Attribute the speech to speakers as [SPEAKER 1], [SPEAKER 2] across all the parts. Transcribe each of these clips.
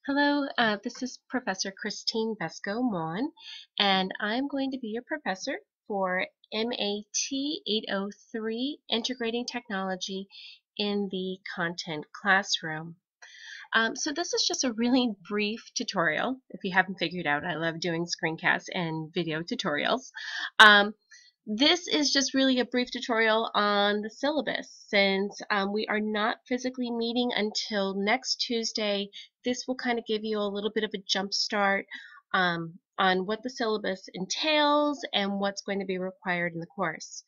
[SPEAKER 1] Hello, this is Professor Christine Besko-Maughan, and I'm going to be your professor for MAT 803, Integrating Technology in the Content Classroom. So this is just a really brief tutorial. If you haven't figured out, I love doing screencasts and video tutorials. This is just really a brief tutorial on the syllabus. Since we are not physically meeting until next Tuesday, this will kind of give you a little bit of a jump start on what the syllabus entails and what's going to be required in the course.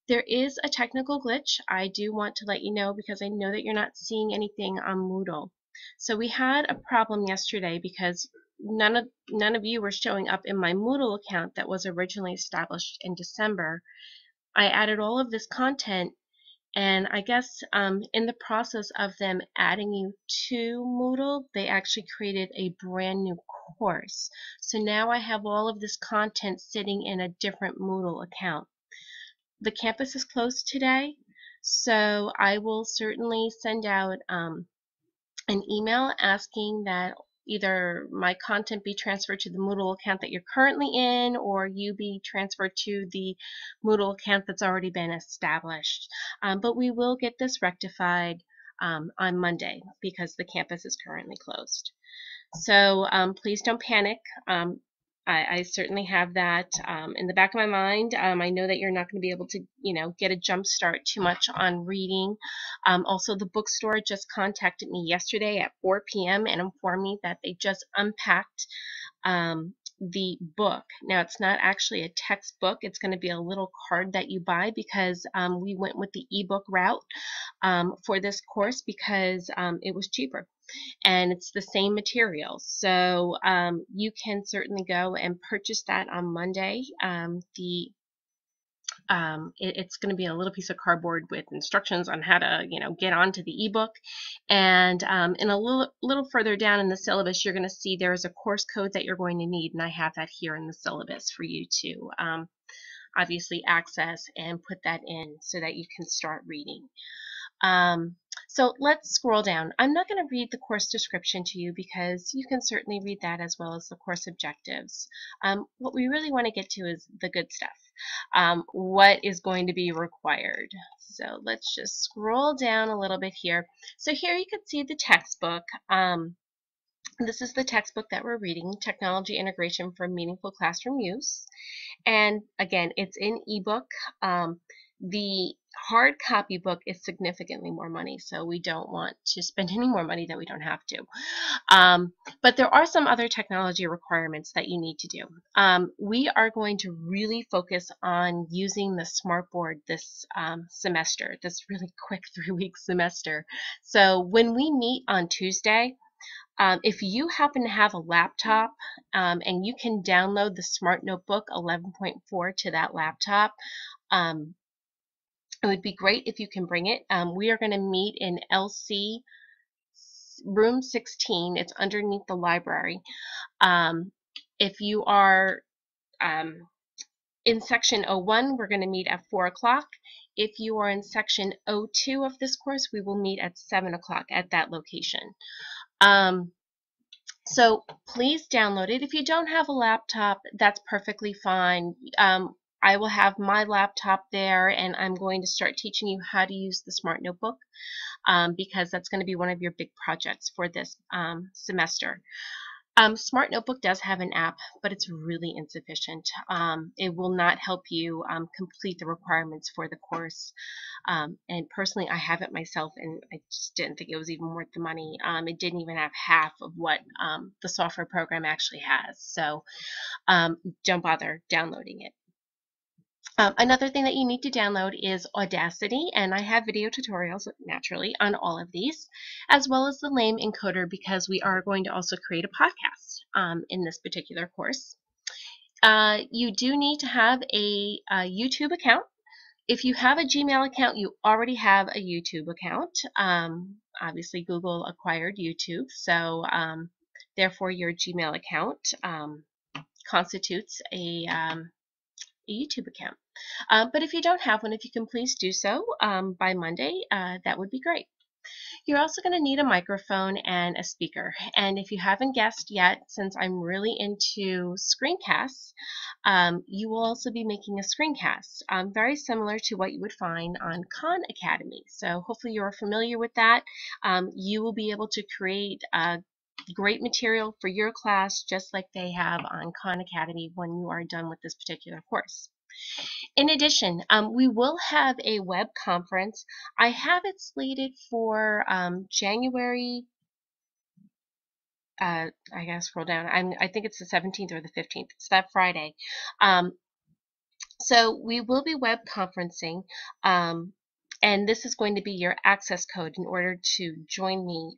[SPEAKER 1] There is a technical glitch. I do want to let you know because I know that you're not seeing anything on Moodle. So we had a problem yesterday because none of you were showing up in my Moodle account that was originally established in December. I added all of this content, and I guess in the process of them adding you to Moodle, they actually created a brand new course. So now I have all of this content sitting in a different Moodle account. The campus is closed today, so I will certainly send out an email asking that either my content be transferred to the Moodle account that you're currently in, or you be transferred to the Moodle account that's already been established. But we will get this rectified on Monday because the campus is currently closed. So please don't panic. I certainly have that in the back of my mind. I know that you're not going to be able to, get a jump start too much on reading. Also, the bookstore just contacted me yesterday at 4 p.m. and informed me that they just unpacked the book. Now, it's not actually a textbook. It's going to be a little card that you buy because we went with the ebook route for this course because it was cheaper. And it's the same material. So you can certainly go and purchase that on Monday. It's going to be a little piece of cardboard with instructions on how to, get onto the ebook. And in a little further down in the syllabus, you're going to see there's a course code that you're going to need, and I have that here in the syllabus for you to obviously access and put that in so that you can start reading. So let's scroll down. I'm not going to read the course description to you because you can certainly read that as well as the course objectives. What we really want to get to is the good stuff. What is going to be required? So let's just scroll down a little bit here. So here you can see the textbook. This is the textbook that we're reading, Technology Integration for Meaningful Classroom Use. And again, it's in ebook. The hard copy book is significantly more money, so we don't want to spend any more money that we don't have to. But there are some other technology requirements that you need to do. We are going to really focus on using the smartboard this semester, this really quick 3-week semester. So when we meet on Tuesday, if you happen to have a laptop and you can download the Smart Notebook 11.4 to that laptop, it would be great if you can bring it. We are going to meet in LC room 16. It's underneath the library. If you are in section 01, we're going to meet at 4 o'clock. If you are in section 02 of this course, we will meet at 7 o'clock at that location. So please download it. If you don't have a laptop, that's perfectly fine. I will have my laptop there, and I'm going to start teaching you how to use the Smart Notebook because that's going to be one of your big projects for this semester. Smart Notebook does have an app, but it's really insufficient. It will not help you complete the requirements for the course. And personally, I have it myself, and I just didn't think it was even worth the money. It didn't even have half of what the software program actually has. So don't bother downloading it. Another thing that you need to download is Audacity, and I have video tutorials, naturally, on all of these, as well as the LAME encoder because we are going to also create a podcast in this particular course. You do need to have a YouTube account. If you have a Gmail account, you already have a YouTube account. Obviously, Google acquired YouTube, so therefore your Gmail account constitutes a YouTube account. But if you don't have one, if you can please do so by Monday, that would be great. You're also going to need a microphone and a speaker. And if you haven't guessed yet, since I'm really into screencasts, you will also be making a screencast, very similar to what you would find on Khan Academy. So hopefully you're familiar with that. You will be able to create great material for your class just like they have on Khan Academy when you are done with this particular course. In addition, we will have a web conference. I have it slated for January, I gotta scroll down. I think it's the 17th or the 15th. It's that Friday. So we will be web conferencing, and this is going to be your access code in order to join me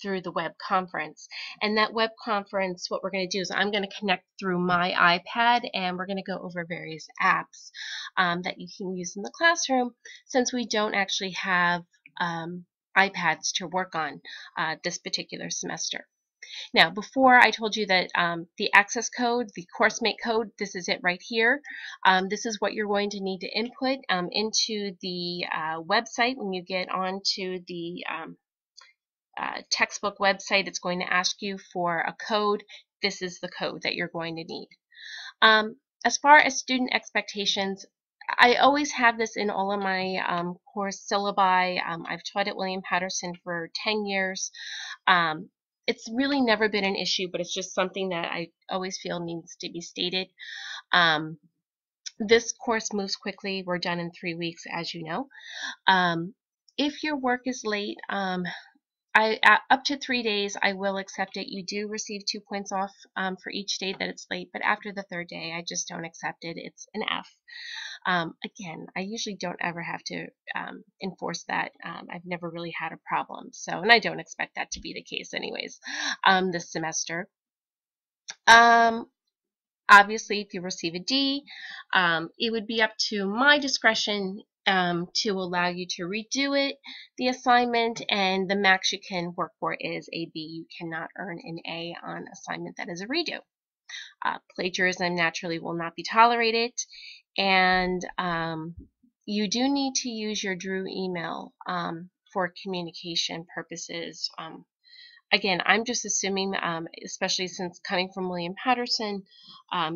[SPEAKER 1] through the web conference. And that web conference, what we're going to do is I'm going to connect through my iPad, and we're going to go over various apps that you can use in the classroom, since we don't actually have iPads to work on this particular semester. Now, before I told you that the access code, the CourseMate code, this is it right here. This is what you're going to need to input into the website when you get onto the textbook website. It's going to ask you for a code. This is the code that you're going to need. As far as student expectations, I always have this in all of my course syllabi. I've taught at William Patterson for 10 years. It's really never been an issue, but it's just something that I always feel needs to be stated. This course moves quickly. We're done in 3 weeks, as you know. If your work is late, up to 3 days, I will accept it. You do receive 2 points off for each day that it's late, but after the 3rd day, I just don't accept it. It's an F. Again, I usually don't ever have to enforce that. I've never really had a problem. So, and I don't expect that to be the case anyways this semester. Obviously, if you receive a D, it would be up to my discretion to allow you to redo it, the assignment, and the max you can work for is a B. You cannot earn an A on assignment that is a redo. Plagiarism naturally will not be tolerated, and you do need to use your Drew email for communication purposes. Again, I'm just assuming, especially since coming from William Patterson,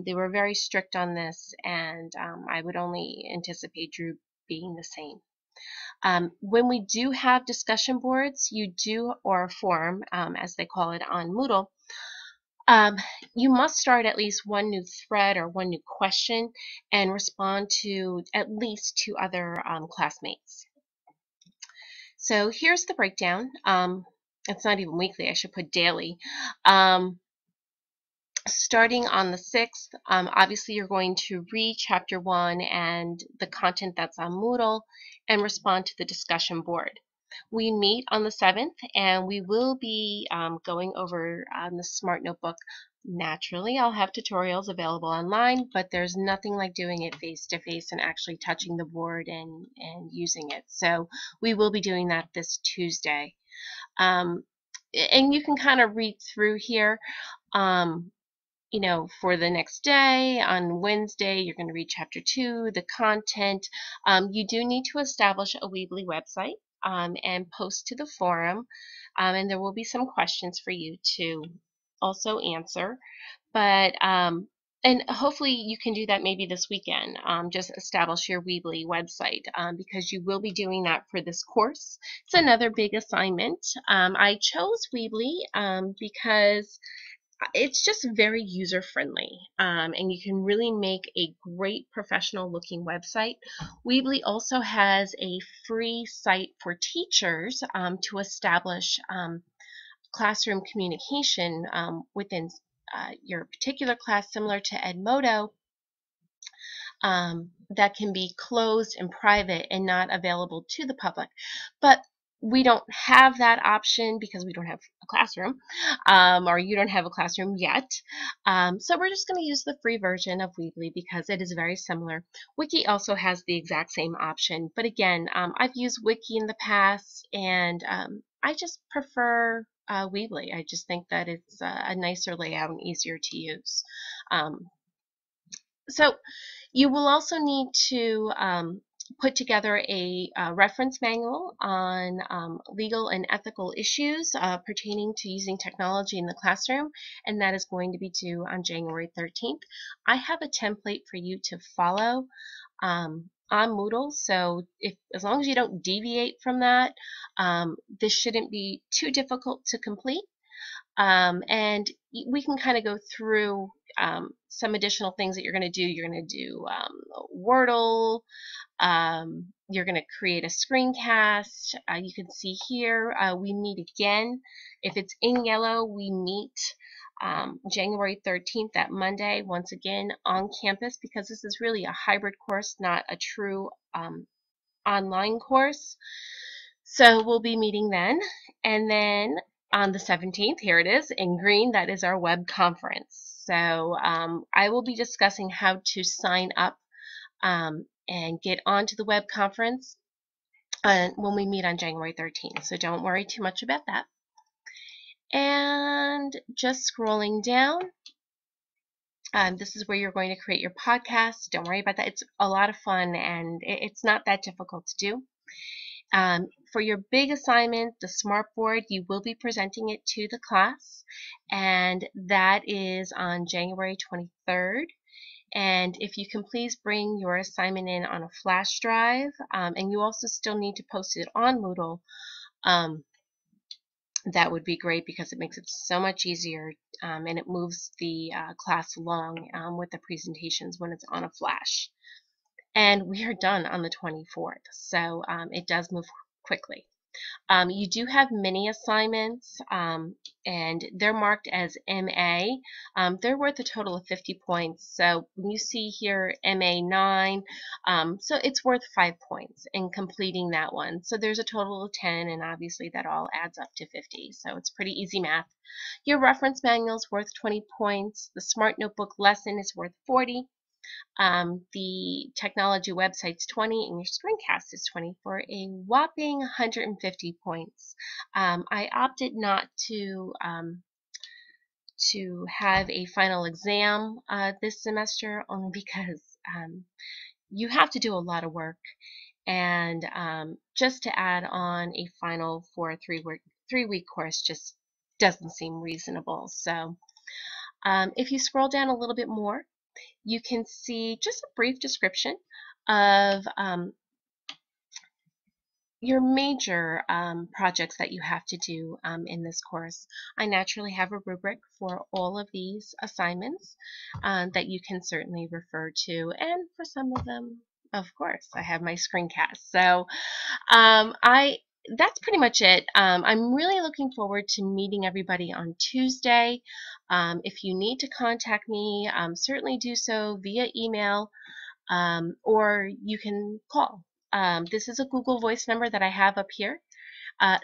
[SPEAKER 1] they were very strict on this, and I would only anticipate Drew being the same. When we do have discussion boards, or a forum, as they call it on Moodle, you must start at least one new thread or one new question and respond to at least 2 other classmates. So here's the breakdown. It's not even weekly, I should put daily. Starting on the 6th, obviously you're going to read chapter 1 and the content that's on Moodle and respond to the discussion board. We meet on the 7th, and we will be going over the Smart Notebook. Naturally, I'll have tutorials available online, but there's nothing like doing it face-to-face and actually touching the board and using it. So we will be doing that this Tuesday. And you can kind of read through here. You know, for the next day, on Wednesday, you're going to read chapter 2, the content. You do need to establish a Weebly website and post to the forum, and there will be some questions for you to also answer. But and hopefully you can do that maybe this weekend. Just establish your Weebly website because you will be doing that for this course. It's another big assignment. I chose Weebly because it's just very user friendly, and you can really make a great professional looking website. Weebly also has a free site for teachers to establish classroom communication within your particular class, similar to Edmodo, that can be closed and private and not available to the public. But we don't have that option because we don't have a classroom, or you don't have a classroom yet. So we're just going to use the free version of Weebly because it is very similar. Wiki also has the exact same option, but again, I've used Wiki in the past, and I just prefer Weebly. I just think that it's a nicer layout and easier to use. So you will also need to put together a reference manual on legal and ethical issues pertaining to using technology in the classroom, and that is going to be due on January 13th. I have a template for you to follow on Moodle, so as long as you don't deviate from that, this shouldn't be too difficult to complete. And we can kind of go through some additional things that you're going to do. You're going to do Wordle. You're going to create a screencast. You can see here we meet again. If it's in yellow, we meet January 13th, that Monday, once again on campus, because this is really a hybrid course, not a true online course. So we'll be meeting then. And then on the 17th, here it is in green, that is our web conference. So I will be discussing how to sign up and get onto the web conference when we meet on January 13th. So don't worry too much about that. And just scrolling down, this is where you're going to create your podcast. Don't worry about that. It's a lot of fun, and it's not that difficult to do. For your big assignment, the Smartboard, you will be presenting it to the class, and that is on January 23rd. And if you can please bring your assignment in on a flash drive, and you also still need to post it on Moodle, that would be great, because it makes it so much easier, and it moves the class along with the presentations when it's on a flash. And we are done on the 24th, so it does move quickly. You do have mini assignments, and they're marked as MA. They're worth a total of 50 points. So when you see here MA 9, so it's worth 5 points in completing that one. So there's a total of 10, and obviously that all adds up to 50. So it's pretty easy math. Your reference manual is worth 20 points. The Smart Notebook lesson is worth 40. The technology website's 20, and your screencast is 20 for a whopping 150 points. I opted not to have a final exam this semester, only because you have to do a lot of work, and just to add on a final for a three-week course just doesn't seem reasonable. So if you scroll down a little bit more, you can see just a brief description of your major projects that you have to do in this course. I naturally have a rubric for all of these assignments that you can certainly refer to, and for some of them, of course, I have my screencast. So that's pretty much it. I'm really looking forward to meeting everybody on Tuesday. If you need to contact me, certainly do so via email, or you can call. This is a Google Voice number that I have up here.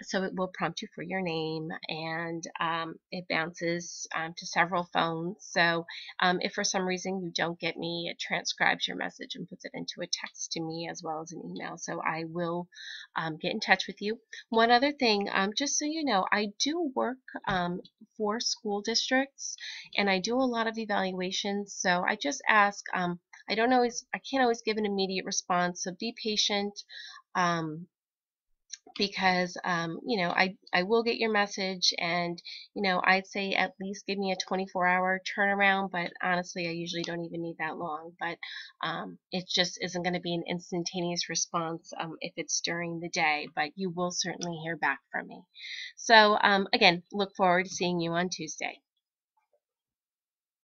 [SPEAKER 1] So it will prompt you for your name, and it bounces to several phones. So if for some reason you don't get me, it transcribes your message and puts it into a text to me as well as an email. So I will get in touch with you. One other thing, just so you know, I do work for school districts, and I do a lot of evaluations. So I just ask, I can't always give an immediate response, so be patient. Because you know, I will get your message, and you know, I'd say at least give me a 24-hour turnaround, but honestly I usually don't even need that long. But it just isn't going to be an instantaneous response if it's during the day, but you will certainly hear back from me. So again, look forward to seeing you on Tuesday.